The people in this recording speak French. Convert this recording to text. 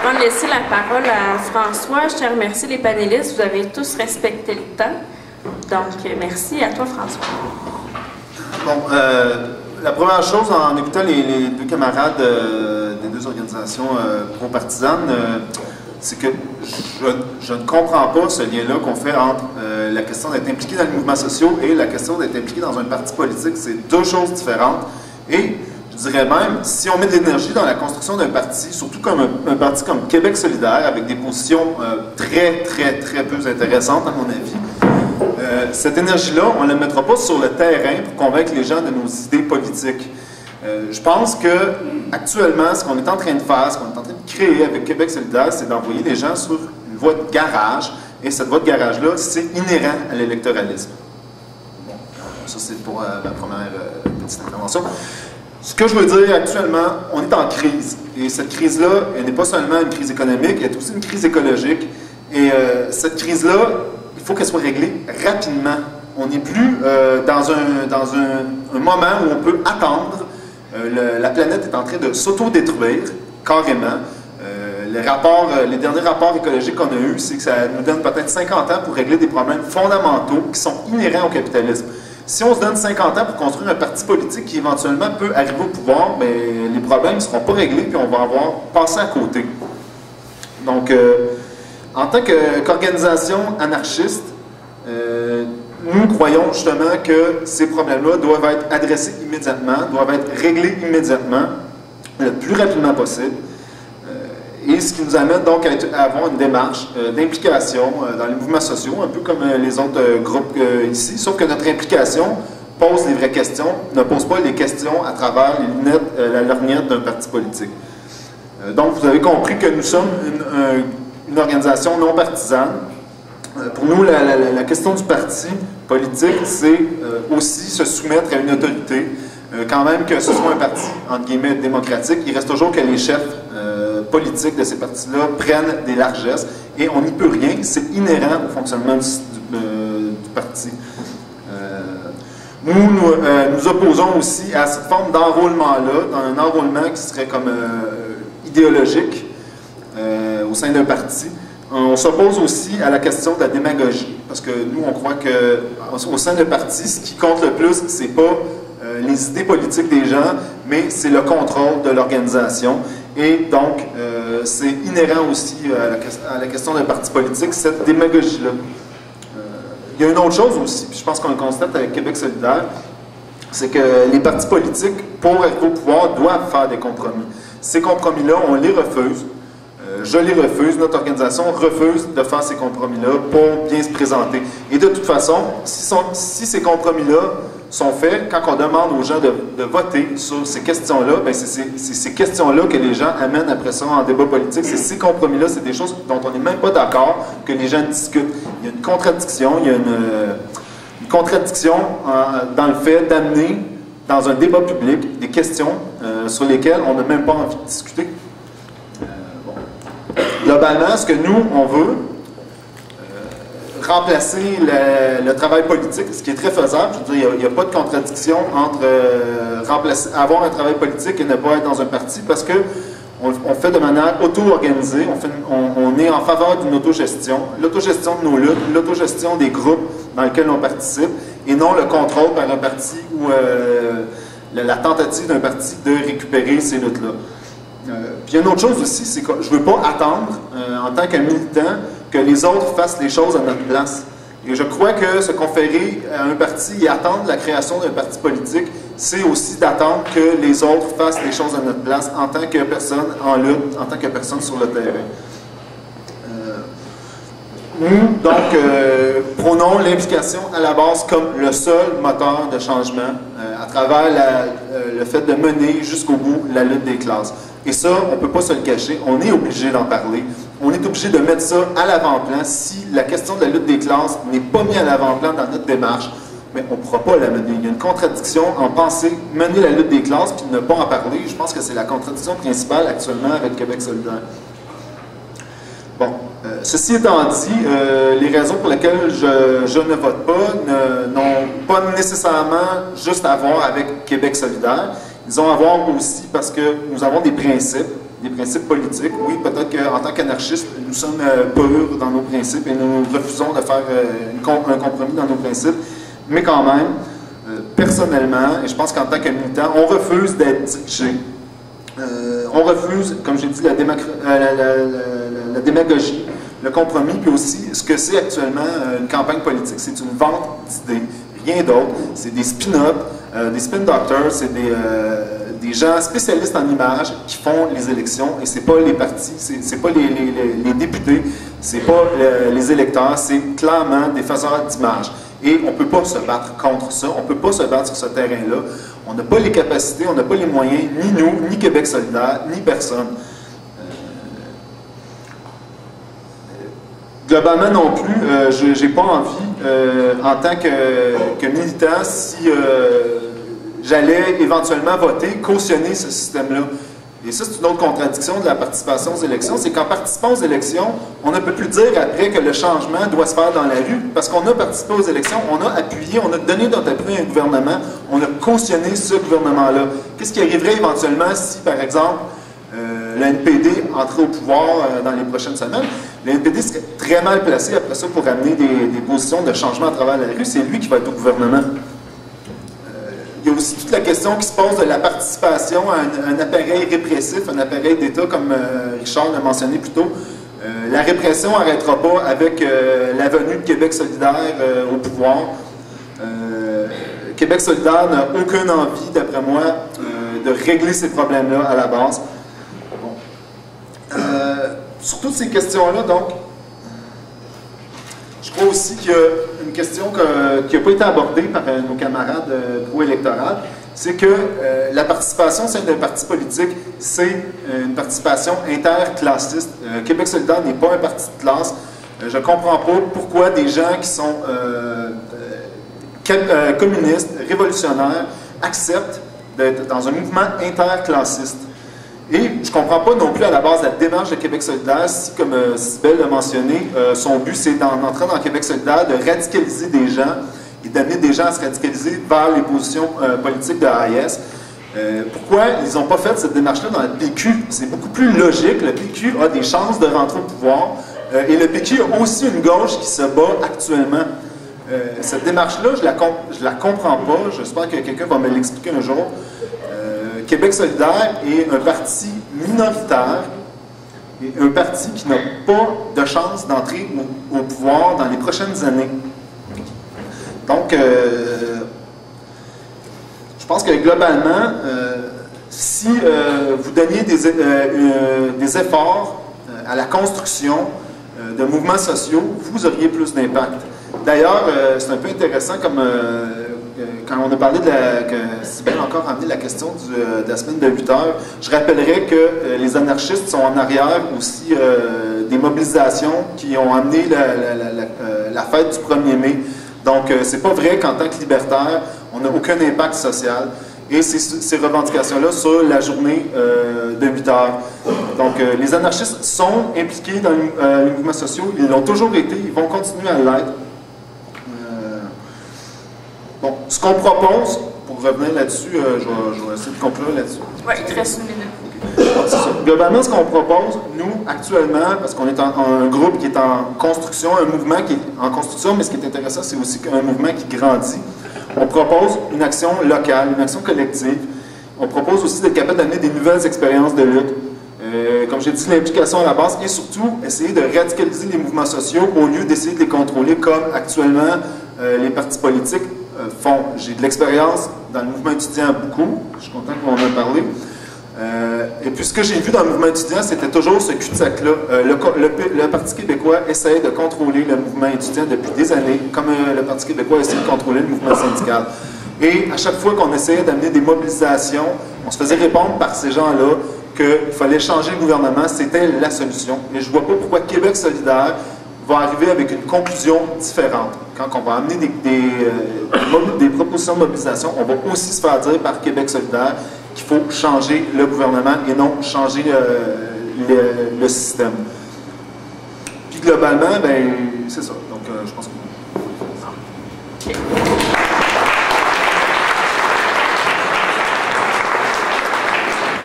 Avant de laisser la parole à François, je tiens à remercier les panélistes. Vous avez tous respecté le temps. Donc, merci à toi, François. Bon, la première chose, en écoutant les deux camarades des deux organisations pro-partisanes, c'est que je ne comprends pas ce lien-là qu'on fait entre la question d'être impliqué dans les mouvements sociaux et la question d'être impliqué dans un parti politique. C'est deux choses différentes. Et je dirais même, si on met de l'énergie dans la construction d'un parti, surtout comme un parti comme Québec solidaire, avec des positions très peu intéressantes, à mon avis, cette énergie-là, on ne la mettra pas sur le terrain pour convaincre les gens de nos idées politiques. Je pense que actuellement, ce qu'on est en train de faire, ce qu'on est en train de créer avec Québec solidaire, c'est d'envoyer les gens sur une voie de garage, et cette voie de garage-là, c'est inhérent à l'électoralisme. Bon, ça c'est pour ma première petite intervention. Ce que je veux dire actuellement, on est en crise. Et cette crise-là, elle n'est pas seulement une crise économique, elle est aussi une crise écologique. Et cette crise-là, il faut qu'elle soit réglée rapidement. On n'est plus dans un moment où on peut attendre. La planète est en train de s'auto-détruire, carrément. Les derniers rapports écologiques qu'on a eus, c'est que ça nous donne peut-être 50 ans pour régler des problèmes fondamentaux qui sont inhérents au capitalisme. Si on se donne 50 ans pour construire un parti politique qui éventuellement peut arriver au pouvoir, bien, les problèmes ne seront pas réglés puis on va avoir passé à côté. Donc, en tant qu'organisation anarchiste, nous croyons justement que ces problèmes-là doivent être adressés immédiatement, doivent être réglés immédiatement, le plus rapidement possible. Et ce qui nous amène donc à avoir une démarche d'implication dans les mouvements sociaux, un peu comme les autres groupes ici, sauf que notre implication pose les vraies questions, ne pose pas les questions à travers les lunettes, la lorgnette d'un parti politique. Donc vous avez compris que nous sommes une organisation non partisane. Pour nous, la question du parti politique, c'est aussi se soumettre à une autorité. Quand même que ce soit un parti, entre guillemets, démocratique, il reste toujours que les chefs politiques de ces partis-là prennent des largesses et on n'y peut rien, c'est inhérent au fonctionnement du parti. Nous opposons aussi à cette forme d'enrôlement-là, un enrôlement qui serait comme idéologique au sein d'un parti. On s'oppose aussi à la question de la démagogie, parce que nous, on croit qu'au sein d'un parti, ce qui compte le plus, c'est pas les idées politiques des gens, mais c'est le contrôle de l'organisation. Et donc, c'est inhérent aussi à la question d'un parti politique, cette démagogie-là. Il y a une autre chose aussi, puis je pense qu'on le constate avec Québec solidaire, c'est que les partis politiques, pour être au pouvoir, doivent faire des compromis. Ces compromis-là, on les refuse. Je les refuse, notre organisation refuse de faire ces compromis-là pour bien se présenter. Et de toute façon, si ces compromis-là sont faits, quand on demande aux gens de voter sur ces questions-là, ben c'est ces questions-là que les gens amènent après ça en débat politique. C'est ces compromis-là, c'est des choses dont on n'est même pas d'accord, que les gens discutent. Il y a une contradiction, dans le fait d'amener dans un débat public des questions sur lesquelles on n'a même pas envie de discuter. Globalement, ce que nous, on veut, remplacer le travail politique, ce qui est très faisable. Je veux dire, il n'y a pas de contradiction entre avoir un travail politique et ne pas être dans un parti, parce que on fait de manière auto-organisée, on est en faveur d'une autogestion, l'autogestion de nos luttes, l'autogestion des groupes dans lesquels on participe, et non le contrôle par un parti ou la tentative d'un parti de récupérer ces luttes-là. Puis il y a une autre chose aussi, c'est que je ne veux pas attendre, en tant que militant, que les autres fassent les choses à notre place. Et je crois que se conférer à un parti et attendre la création d'un parti politique, c'est aussi d'attendre que les autres fassent les choses à notre place en tant que personne en lutte, en tant que personne sur le terrain. Nous, donc, prônons l'implication à la base comme le seul moteur de changement à travers le fait de mener jusqu'au bout la lutte des classes. Et ça, on ne peut pas se le cacher, on est obligé d'en parler. On est obligé de mettre ça à l'avant-plan. Si la question de la lutte des classes n'est pas mise à l'avant-plan dans notre démarche, mais on ne pourra pas la mener. Il y a une contradiction en penser mener la lutte des classes puis ne pas en parler. Je pense que c'est la contradiction principale actuellement avec Québec solidaire. Bon, ceci étant dit, les raisons pour lesquelles je ne vote pas n'ont pas nécessairement juste à voir avec Québec solidaire. Ils ont à voir aussi parce que nous avons des principes politiques. Oui, peut-être qu'en tant qu'anarchistes, nous sommes purs dans nos principes et nous refusons de faire un compromis dans nos principes, mais quand même, personnellement, et je pense qu'en tant que militant, on refuse d'être dirigé. On refuse, comme j'ai dit, la démagogie, le compromis, puis aussi ce que c'est actuellement une campagne politique. C'est une vente d'idées, rien d'autre. C'est des spin-ups, des spin doctors, c'est des gens spécialistes en images qui font les élections, et c'est pas les partis, c'est pas les députés, c'est pas les électeurs, c'est clairement des faiseurs d'images. Et on ne peut pas se battre contre ça, on ne peut pas se battre sur ce terrain-là. On n'a pas les capacités, on n'a pas les moyens, ni nous, ni Québec solidaire, ni personne. Globalement non plus, je n'ai pas envie, en tant que militant, si j'allais éventuellement voter, cautionner ce système-là. Et ça, c'est une autre contradiction de la participation aux élections, c'est qu'en participant aux élections, on ne peut plus dire après que le changement doit se faire dans la rue, parce qu'on a participé aux élections, on a appuyé, on a donné notre appui à un gouvernement, on a cautionné ce gouvernement-là. Qu'est-ce qui arriverait éventuellement si, par exemple, le NPD entrait au pouvoir dans les prochaines semaines? Le NPD serait très mal placé après ça pour amener des positions de changement à travers la rue. C'est lui qui va être au gouvernement. Il y a aussi toute la question qui se pose de la participation à un appareil répressif, un appareil d'État, comme Richard l'a mentionné plus tôt. La répression n'arrêtera pas avec la venue de Québec solidaire au pouvoir. Québec solidaire n'a aucune envie, d'après moi, de régler ces problèmes-là à la base. Bon. Sur toutes ces questions-là, donc, je crois aussi qu'il y a une question qui n'a pas été abordée par nos camarades pro-électorales, c'est que la participation au sein d'un parti politique, c'est une participation interclassiste. Québec solidaire n'est pas un parti de classe. Je ne comprends pas pourquoi des gens qui sont communistes, révolutionnaires, acceptent d'être dans un mouvement interclassiste. Et je ne comprends pas non plus à la base la démarche de Québec solidaire, si, comme Cybèle l'a mentionné, son but c'est d'entrer dans Québec solidaire, de radicaliser des gens et d'amener des gens à se radicaliser vers les positions politiques de l'AIS. Pourquoi ils n'ont pas fait cette démarche-là dans le PQ? C'est beaucoup plus logique. Le PQ a des chances de rentrer au pouvoir et le PQ a aussi une gauche qui se bat actuellement. Cette démarche-là, je la comprends pas. J'espère que quelqu'un va me l'expliquer un jour. Québec solidaire est un parti minoritaire, et un parti qui n'a pas de chance d'entrer au pouvoir dans les prochaines années. Donc, je pense que globalement, si vous donniez des efforts à la construction de mouvements sociaux, vous auriez plus d'impact. D'ailleurs, c'est un peu intéressant comme quand on a parlé que Cybèle a encore ramené la question de la semaine de 8 heures, je rappellerai que les anarchistes sont en arrière aussi des mobilisations qui ont amené la fête du 1er mai. Donc, c'est pas vrai qu'en tant que libertaire, on n'a aucun impact social. Et ces revendications-là sur la journée de 8 heures. Donc, les anarchistes sont impliqués dans les mouvements sociaux. Ils l'ont toujours été, ils vont continuer à l'être. Bon, ce qu'on propose, pour revenir là-dessus, je vais essayer de conclure là-dessus. Oui, il te reste une minute. Globalement, ce qu'on propose, nous, actuellement, parce qu'on est un groupe qui est en construction, un mouvement qui est en construction, mais ce qui est intéressant, c'est aussi un mouvement qui grandit. On propose une action locale, une action collective. On propose aussi d'être capable d'amener des nouvelles expériences de lutte. Comme j'ai dit, l'implication à la base et surtout essayer de radicaliser les mouvements sociaux au lieu d'essayer de les contrôler comme actuellement les partis politiques font. J'ai de l'expérience dans le mouvement étudiant beaucoup, je suis content qu'on en ait parlé. Et puis ce que j'ai vu dans le mouvement étudiant, c'était toujours ce cul-de-sac-là. Le Parti québécois essayait de contrôler le mouvement étudiant depuis des années, comme le Parti québécois essayait de contrôler le mouvement syndical. Et à chaque fois qu'on essayait d'amener des mobilisations, on se faisait répondre par ces gens-là qu'il fallait changer le gouvernement, c'était la solution. Et je ne vois pas pourquoi Québec solidaire va arriver avec une conclusion différente. Quand on va amener des propositions de mobilisation, on va aussi se faire dire par Québec solidaire qu'il faut changer le gouvernement et non changer le système. Puis globalement, ben, c'est ça. Donc, je pense que...